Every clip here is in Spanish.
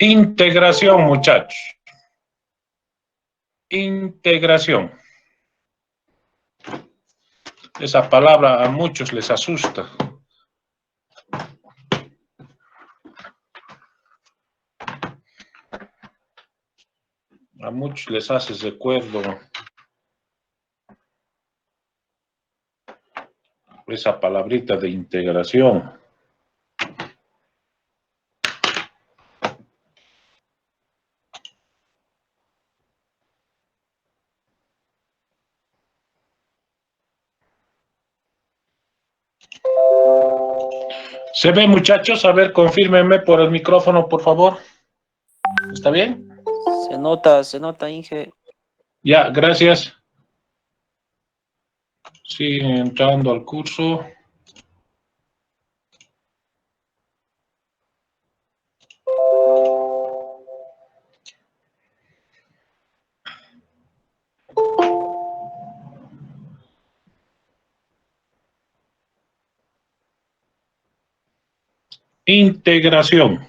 Integración, muchachos. Integración. Esa palabra a muchos les asusta. A muchos les hace recuerdo esa palabrita de integración. ¿Se ve, muchachos? A ver, confírmenme por el micrófono, por favor. ¿Está bien? Se nota, Inge. Ya, gracias. Siguen entrando al curso. Integración.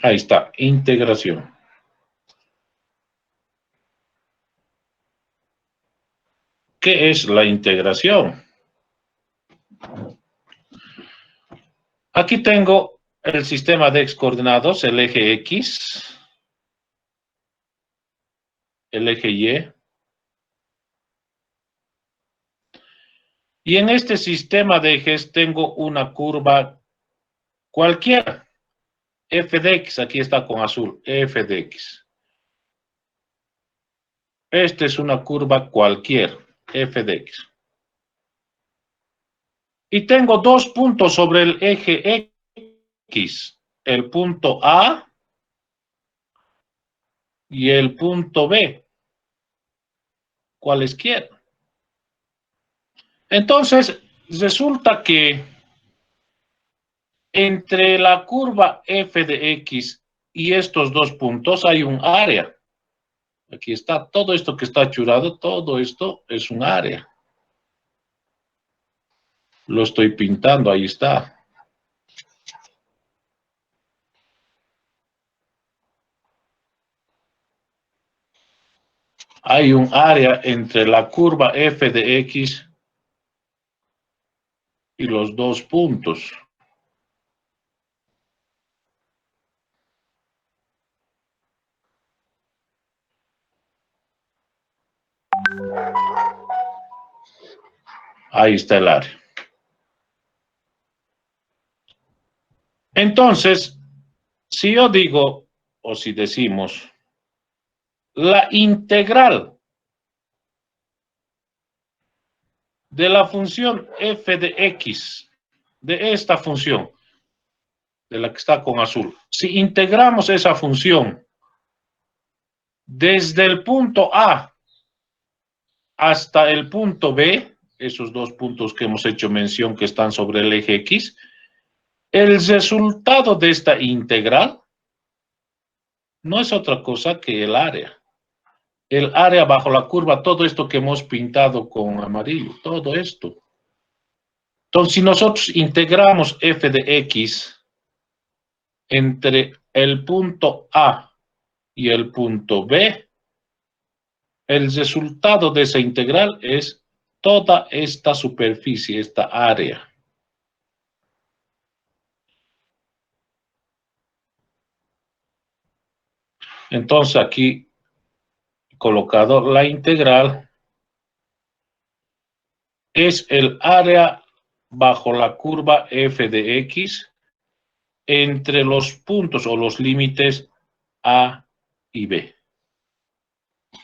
Ahí está, integración. ¿Qué es la integración? Aquí tengo el sistema de X coordenados, el eje X, el eje Y. Y en este sistema de ejes tengo una curva cualquiera, f de x, aquí está con azul, f de x. Esta es una curva cualquiera, f de x. Y tengo dos puntos sobre el eje X, el punto A y el punto B, cualesquiera. Entonces, resulta que entre la curva f de x y estos dos puntos hay un área. Aquí está, todo esto que está achurado, todo esto es un área. Lo estoy pintando, ahí está. Hay un área entre la curva f de x y los dos puntos. Ahí está el área. Entonces, si yo digo, o si decimos, la integral de la función f de x, de esta función, de la que está con azul, si integramos esa función desde el punto A hasta el punto B, esos dos puntos que hemos hecho mención que están sobre el eje X, el resultado de esta integral no es otra cosa que el área. El área bajo la curva, todo esto que hemos pintado con amarillo, todo esto. Entonces, si nosotros integramos f de x entre el punto A y el punto B, el resultado de esa integral es toda esta superficie, esta área. Entonces aquí he colocado la integral es el área bajo la curva f de x entre los puntos o los límites A y B.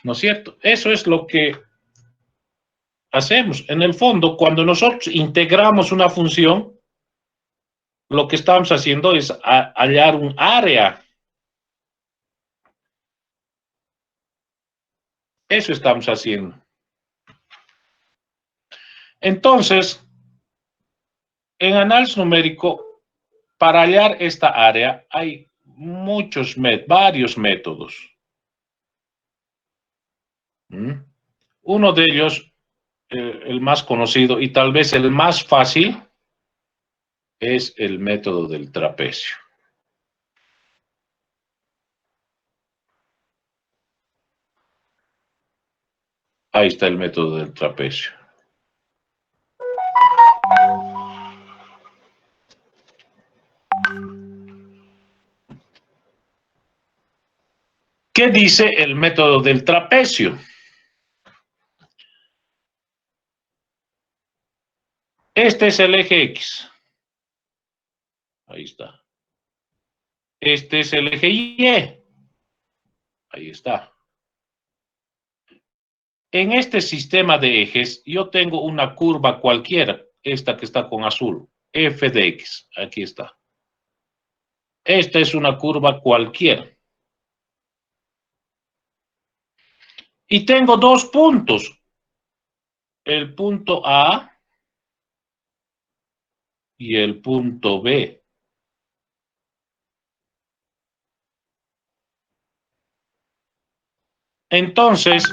¿No es cierto? Eso es lo que hacemos. En el fondo, cuando nosotros integramos una función, lo que estamos haciendo es hallar un área. Eso estamos haciendo. Entonces, en análisis numérico, para hallar esta área hay varios métodos. Uno de ellos, el más conocido y tal vez el más fácil, es el método del trapecio. Ahí está el método del trapecio. ¿Qué dice el método del trapecio? Este es el eje X. Ahí está. Este es el eje Y. Ahí está. En este sistema de ejes, yo tengo una curva cualquiera, esta que está con azul, f de x. Aquí está. Esta es una curva cualquiera. Y tengo dos puntos. El punto A y el punto B. Entonces,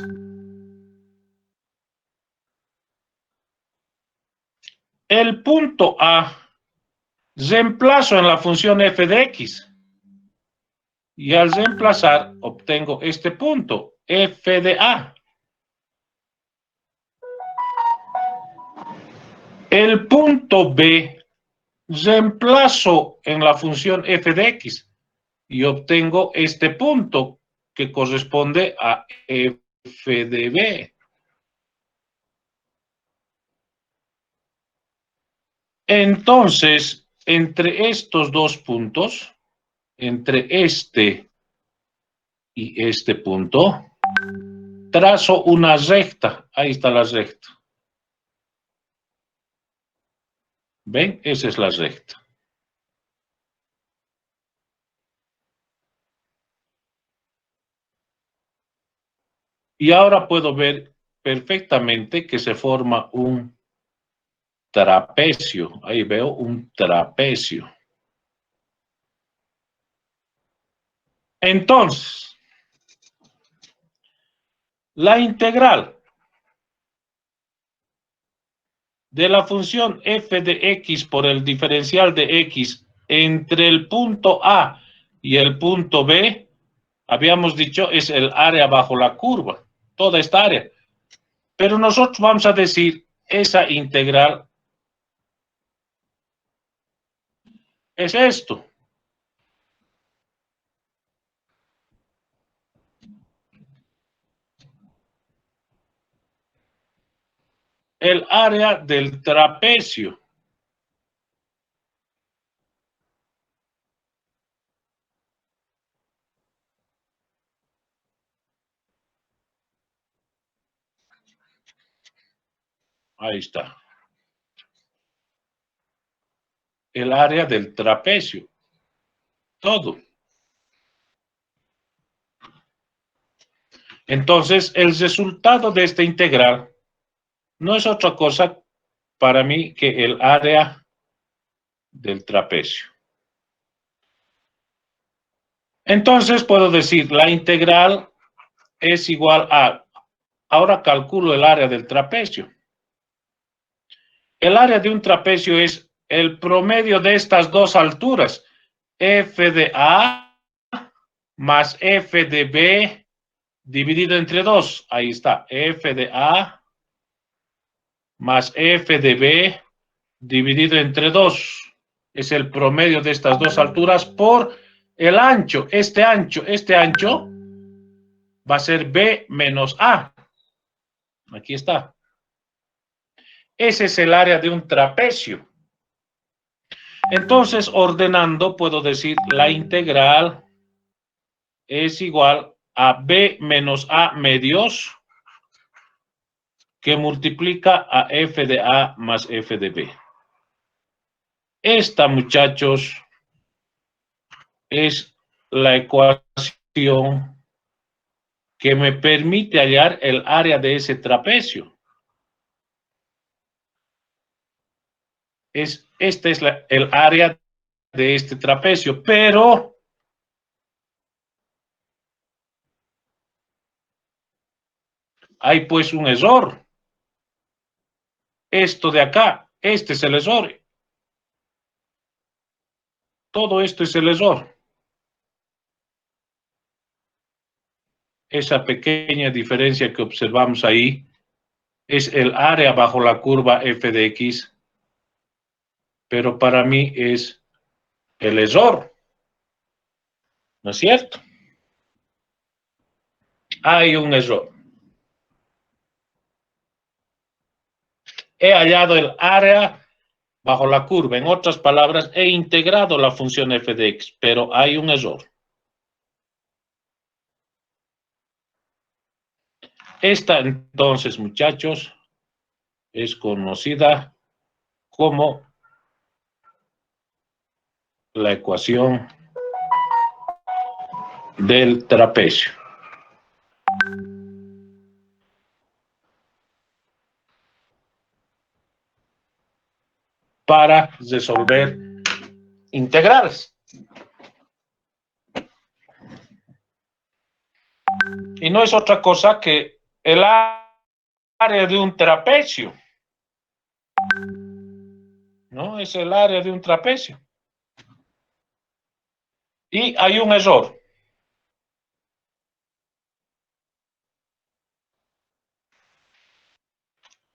el punto A reemplazo en la función f de x. Y al reemplazar, obtengo este punto, f de A. El punto B reemplazo en la función f de x y obtengo este punto que corresponde a f de B. Entonces, entre estos dos puntos, entre este y este punto, trazo una recta. Ahí está la recta. ¿Ven? Esa es la recta. Y ahora puedo ver perfectamente que se forma un trapecio. Ahí veo un trapecio. Entonces, la integral de la función f de x por el diferencial de x entre el punto A y el punto B, habíamos dicho, es el área bajo la curva, toda esta área. Pero nosotros vamos a decir, esa integral es esto. El área del trapecio. Ahí está. El área del trapecio. Todo. Entonces, el resultado de esta integral no es otra cosa para mí que el área del trapecio. Entonces, puedo decir, la integral es igual a, ahora calculo el área del trapecio. El área de un trapecio es el promedio de estas dos alturas, f de A más f de B dividido entre 2. Ahí está, f de A más f de B dividido entre 2. Es el promedio de estas dos alturas por el ancho. Este ancho va a ser B menos A. Aquí está. Ese es el área de un trapecio. Entonces, ordenando, puedo decir la integral es igual a B menos A medios que multiplica a f de A más f de B. Esta, muchachos, es la ecuación que me permite hallar el área de ese trapecio. Esta es el área de este trapecio, pero Hay pues un error. Esto de acá, este es el error. Todo esto es el error. Esa pequeña diferencia que observamos ahí es el área bajo la curva f de x, pero para mí es el error. ¿No es cierto? Hay un error. He hallado el área bajo la curva. En otras palabras, he integrado la función f de x, pero hay un error. Esta, entonces, muchachos, es conocida como la ecuación del trapecio. Para resolver integrales. Y no es otra cosa que el área de un trapecio. ¿No? Es el área de un trapecio. Y hay un error.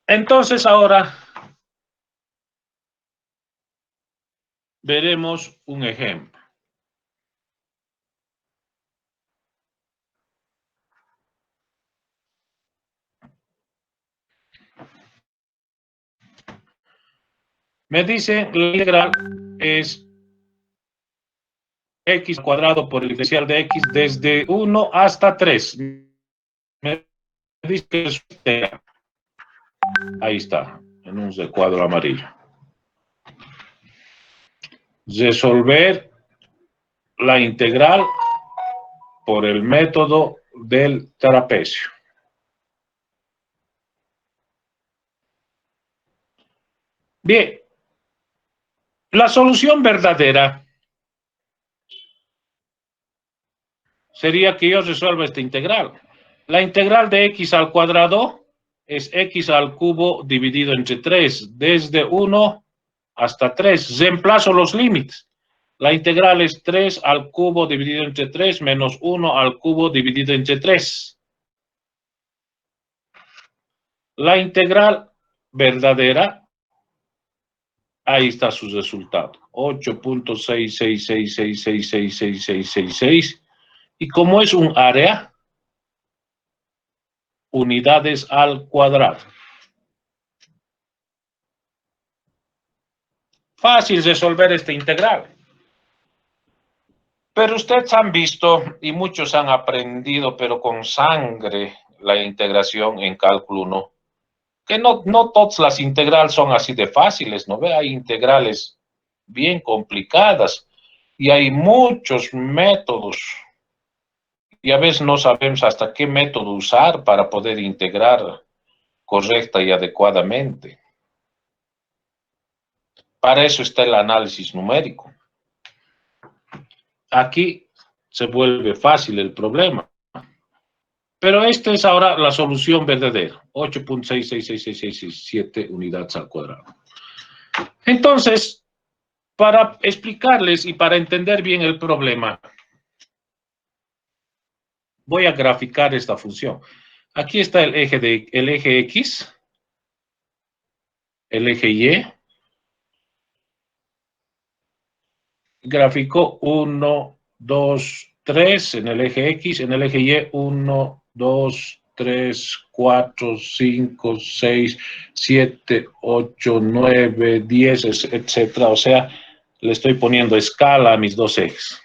Entonces ahora veremos un ejemplo. Me dice la integral es x cuadrado por el diferencial de x desde 1 hasta 3. Me dice que es ahí está, en un recuadro amarillo. Resolver la integral por el método del trapecio. Bien, la solución verdadera sería que yo resuelva esta integral. La integral de x al cuadrado es x al cubo dividido entre 3, desde 1 hasta 3. Reemplazo los límites. La integral es 3 al cubo dividido entre 3 menos 1 al cubo dividido entre 3. La integral verdadera, ahí está su resultado, 8.666666666. Y como es un área, unidades al cuadrado. Fácil resolver esta integral. Pero ustedes han visto y muchos han aprendido, pero con sangre, la integración en cálculo 1. Que no todas las integrales son así de fáciles, ¿no ve? Hay integrales bien complicadas y hay muchos métodos. Y a veces no sabemos hasta qué método usar para poder integrar correcta y adecuadamente. Para eso está el análisis numérico. Aquí se vuelve fácil el problema. Pero esta es ahora la solución verdadera. 8.6666667 unidades al cuadrado. Entonces, para explicarles y para entender bien el problema, voy a graficar esta función. Aquí está el eje X, el eje Y. Gráfico 1, 2, 3 en el eje X, en el eje Y 1, 2, 3, 4, 5, 6, 7, 8, 9, 10, etcétera. O sea, le estoy poniendo escala a mis dos ejes.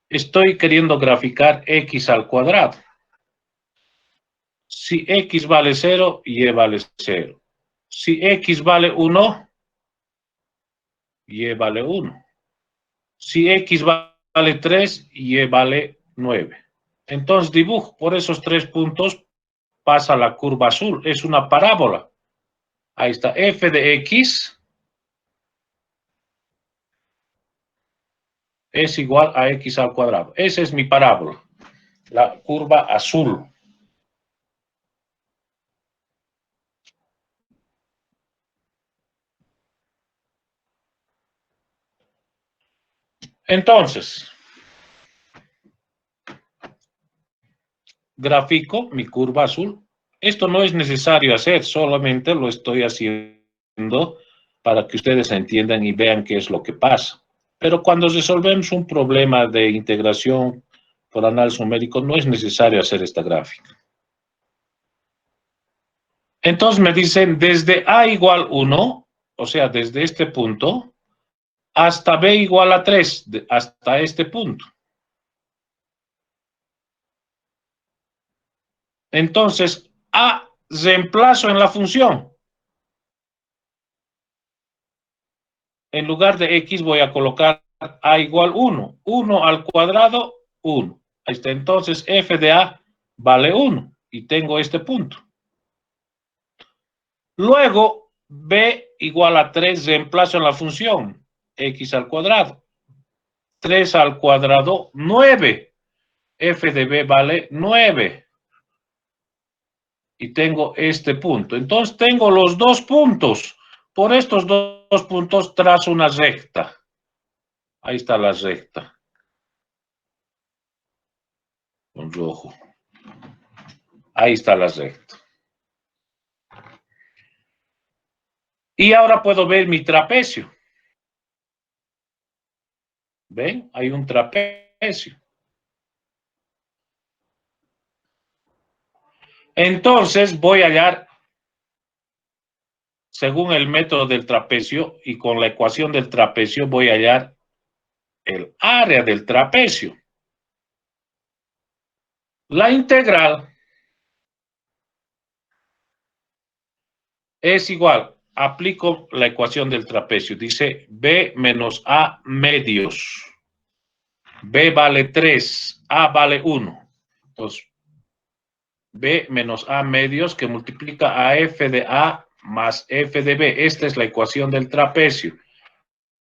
Estoy queriendo graficar x al cuadrado. Si x vale 0, y vale 0. Si x vale 1, y vale 1. Si x vale 3, y vale 9. Entonces dibujo por esos 3 puntos, pasa la curva azul, es una parábola. Ahí está, f de x es igual a x al cuadrado. Esa es mi parábola. la curva azul. Entonces, grafico mi curva azul. Esto no es necesario hacer, solamente lo estoy haciendo para que ustedes entiendan y vean qué es lo que pasa. Pero cuando resolvemos un problema de integración por análisis numérico, no es necesario hacer esta gráfica. Entonces me dicen desde A igual 1, o sea, desde este punto, hasta B igual a 3, hasta este punto. Entonces, A reemplazo en la función. En lugar de X voy a colocar A igual 1. 1 al cuadrado, 1. Ahí está. Entonces, f de A vale 1. Y tengo este punto. Luego, B igual a 3, reemplazo en la función. X al cuadrado. 3 al cuadrado, 9. F de B vale 9. Y tengo este punto. Entonces, tengo los dos puntos. Por estos dos puntos trazo una recta. Ahí está la recta. Con rojo. Ahí está la recta. Y ahora puedo ver mi trapecio. ¿Ven? Hay un trapecio. Entonces voy a hallar, según el método del trapecio y con la ecuación del trapecio, voy a hallar el área del trapecio. La integral es igual, aplico la ecuación del trapecio, dice B menos A medios. B vale 3, A vale 1. Entonces, B menos A medios que multiplica a F de A más F de B. Esta es la ecuación del trapecio.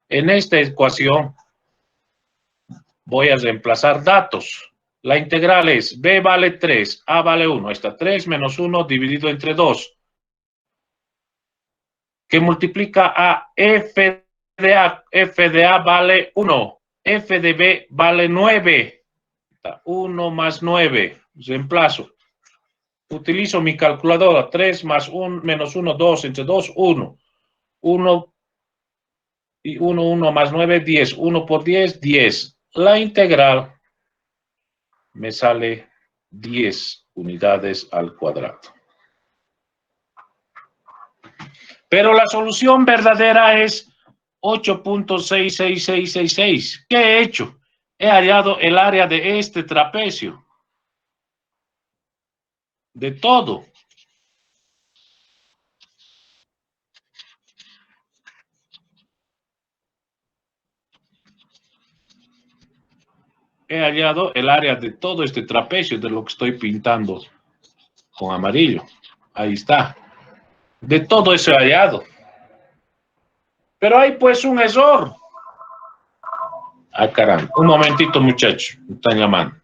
En esta ecuación voy a reemplazar datos. La integral es B vale 3, A vale 1. Ahí está 3 menos 1 dividido entre 2. Que multiplica a F de A. F de A vale 1. F de B vale 9. 1 más 9. Reemplazo. Utilizo mi calculadora. 3 más 1 menos 1, 2. Entre 2, 1. 1 y 1, 1 más 9, 10. 1 por 10, 10. La integral me sale 10 unidades al cuadrado. Pero la solución verdadera es 8.66666. ¿Qué he hecho? He hallado el área de este trapecio. De todo. He hallado el área de todo este trapecio, de lo que estoy pintando con amarillo. Ahí está. De todo eso he hallado. Pero hay pues un error. Ah, caramba. Un momentito, muchachos. Me están llamando.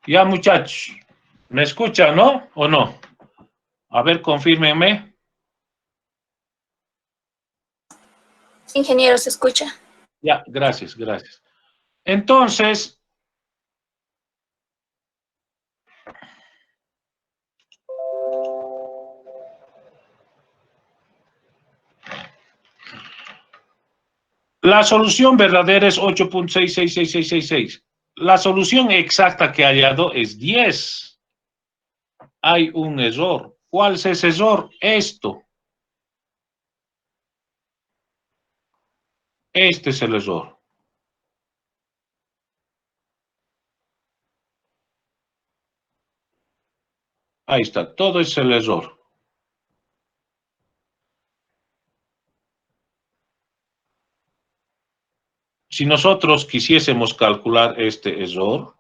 Ya, muchachos. ¿Me escuchan, no? ¿O no? A ver, confírmenme. Ingeniero, ¿se escucha? Ya, gracias, gracias. Entonces, la solución verdadera es 8.66666. La solución exacta que he hallado es 10. Hay un error. ¿Cuál es ese error? Esto. Este es el error. Ahí está, todo es el error. Si nosotros quisiésemos calcular este error,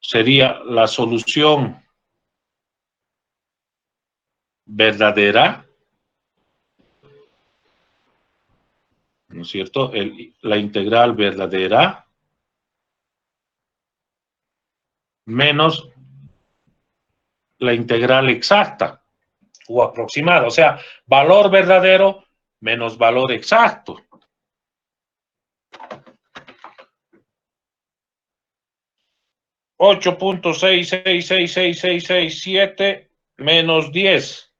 sería la solución verdadera, ¿no es cierto? La integral verdadera menos la integral exacta o aproximada, o sea, valor verdadero menos valor exacto. $8.666667 menos 10.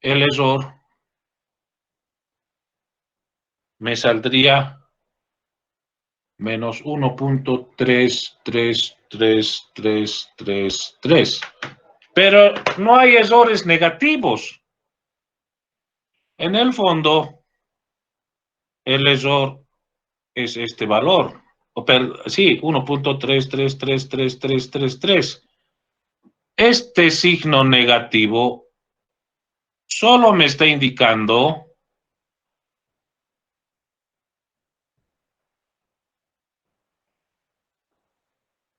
El error me saldría menos 1.33333. Pero no hay errores negativos. En el fondo, el error es este valor. Sí, 1.3333333. Este signo negativo solo me está indicando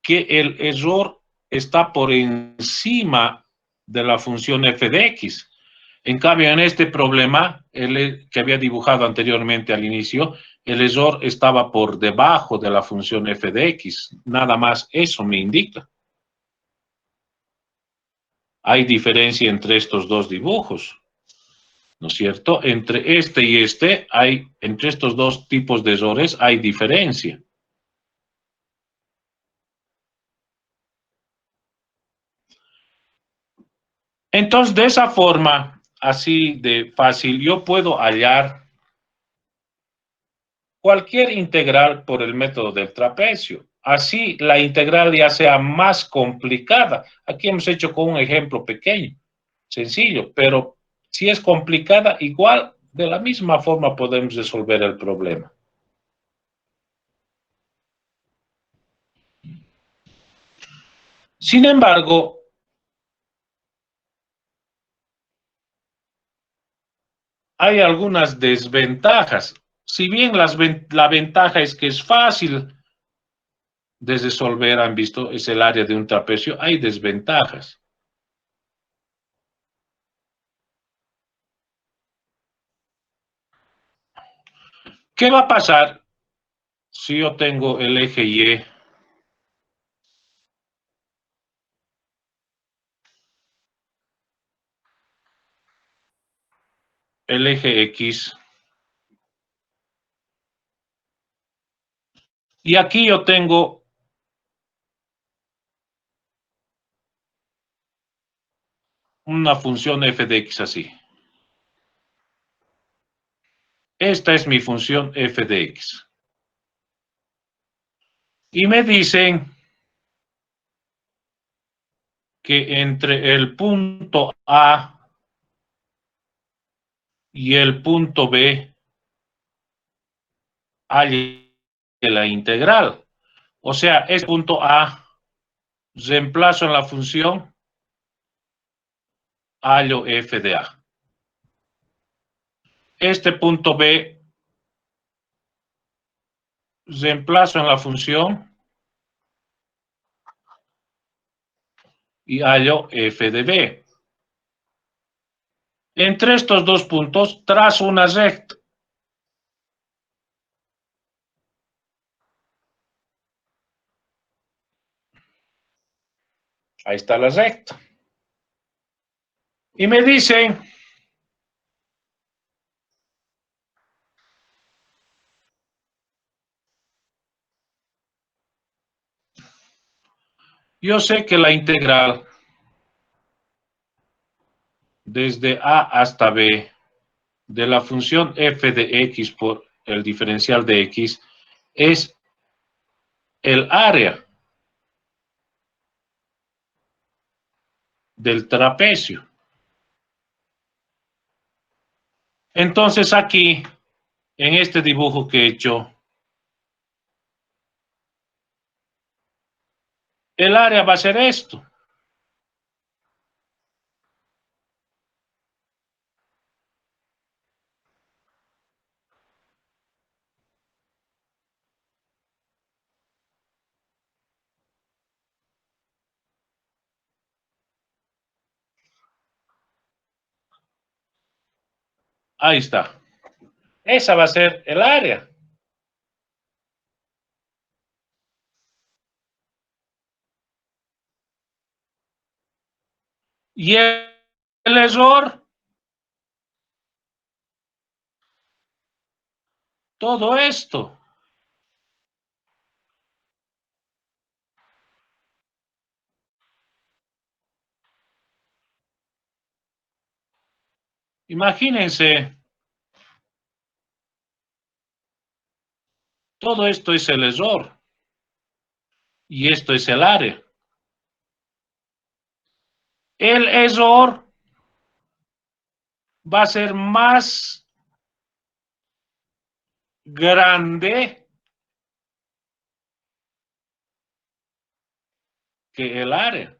que el error está por encima de la función f de x. En cambio, en este problema, que había dibujado anteriormente al inicio, el error estaba por debajo de la función f de x. Nada más eso me indica. Hay diferencia entre estos dos dibujos, ¿no es cierto? Entre este y este, entre estos dos tipos de errores hay diferencia. Entonces, de esa forma, así de fácil, yo puedo hallar cualquier integral por el método del trapecio. Así la integral ya sea más complicada. Aquí hemos hecho con un ejemplo pequeño, sencillo, pero si es complicada, igual de la misma forma podemos resolver el problema. Sin embargo, hay algunas desventajas. Si bien la ventaja es que es fácil de resolver, han visto, es el área de un trapecio, hay desventajas. ¿Qué va a pasar si yo tengo el eje Y el eje X y aquí yo tengo una función f de x así? Esta es mi función f de x. Y me dicen que entre el punto A y el punto B hay la integral. O sea, este punto A reemplazo en la función hallo f de A. Este punto B reemplazo en la función y hallo f de B. Entre estos dos puntos trazo una recta. Ahí está la recta. Y me dicen yo sé que la integral desde A hasta B de la función f de x por el diferencial de x es el área del trapecio. Entonces aquí, en este dibujo que he hecho, El área va a ser esto. Ahí está. Esa va a ser el área. Y el error, todo esto. Imagínense, todo esto es el error. Y esto es el área. El error va a ser más grande que el área.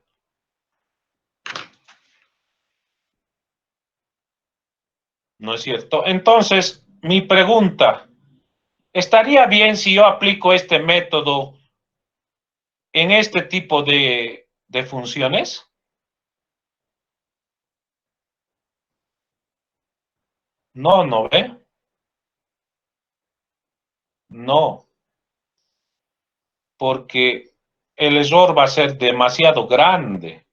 ¿No es cierto? Entonces, mi pregunta, ¿estaría bien si yo aplico este método en este tipo de funciones? No, ¿no ve? No, porque el error va a ser demasiado grande.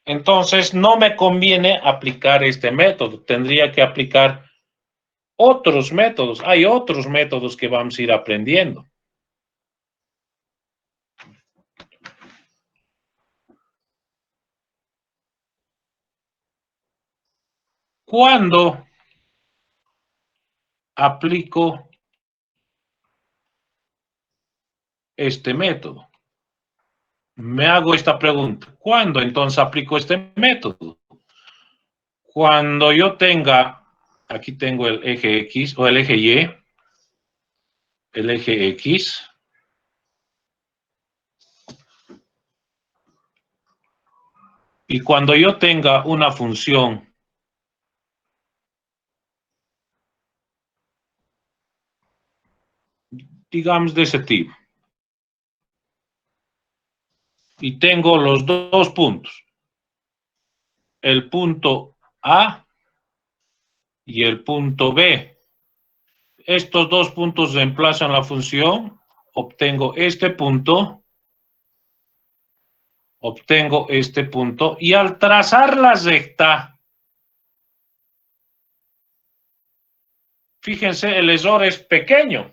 Entonces, no me conviene aplicar este método. Tendría que aplicar otros métodos. Hay otros métodos que vamos a ir aprendiendo. Cuando aplico este método, me hago esta pregunta. ¿Cuándo entonces aplico este método? Cuando yo tenga, aquí tengo el eje X o el eje Y, el eje X, y cuando yo tenga una función digamos de ese tipo, y tengo los dos puntos, el punto A y el punto B. Estos dos puntos reemplazan la función, obtengo este punto, y al trazar la recta, fíjense, el error es pequeño.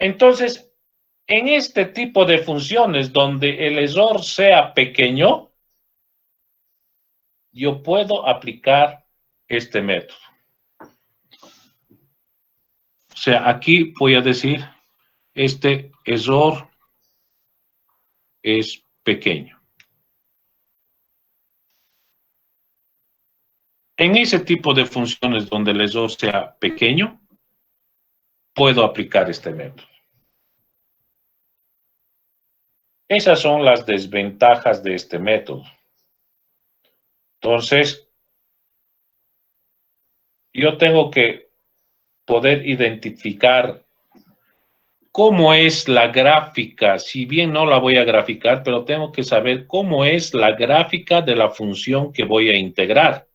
Entonces, en este tipo de funciones donde el error sea pequeño, yo puedo aplicar este método. O sea, aquí voy a decir, este error es pequeño. En ese tipo de funciones donde el error sea pequeño, puedo aplicar este método. Esas son las desventajas de este método. Entonces, yo tengo que poder identificar cómo es la gráfica, si bien no la voy a graficar, pero tengo que saber cómo es la gráfica de la función que voy a integrar.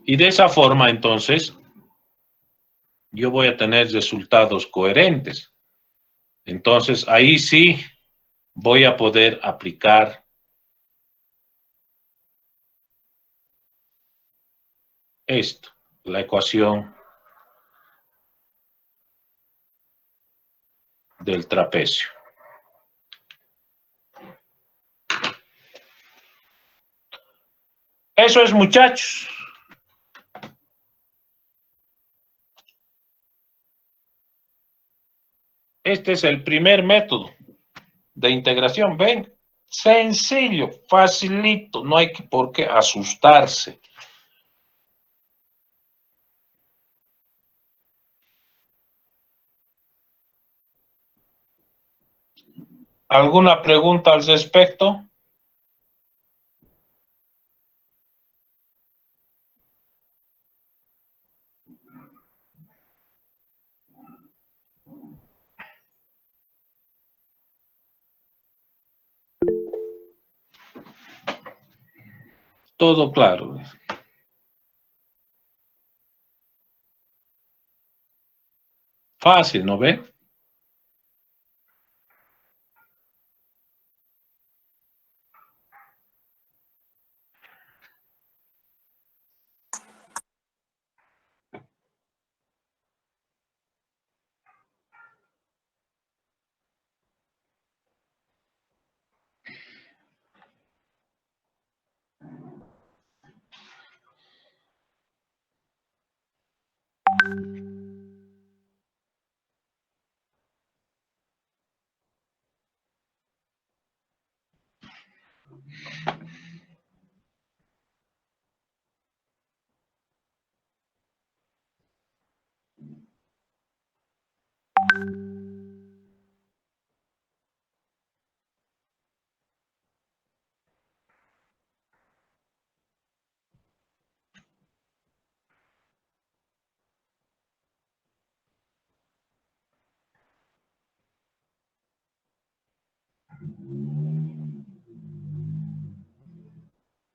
Y de esa forma, entonces, yo voy a tener resultados coherentes. Entonces, ahí sí voy a poder aplicar esto, la ecuación del trapecio. Eso es, muchachos. Este es el primer método de integración. ¿Ven? Sencillo, facilito, no hay por qué asustarse. ¿Alguna pregunta al respecto? Todo claro. Fácil, ¿no ve?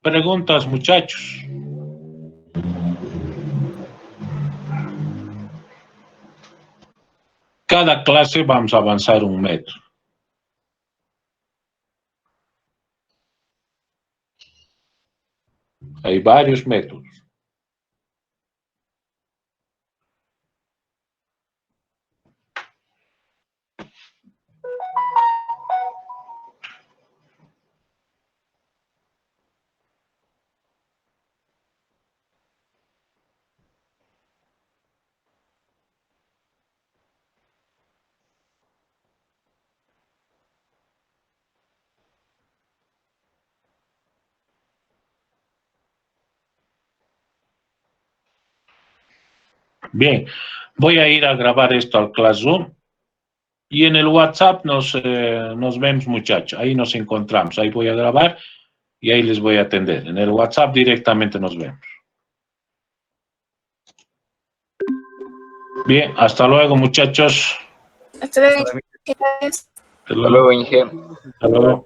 Preguntas, muchachos. Cada clase vamos a avanzar 1 metro. Hay varios métodos. Bien, voy a ir a grabar esto al Classroom y en el WhatsApp nos vemos, muchachos. Ahí nos encontramos. Ahí voy a grabar y ahí les voy a atender. En el WhatsApp directamente nos vemos. Bien, hasta luego, muchachos. Hasta luego. Hasta luego. Inge. Hasta luego.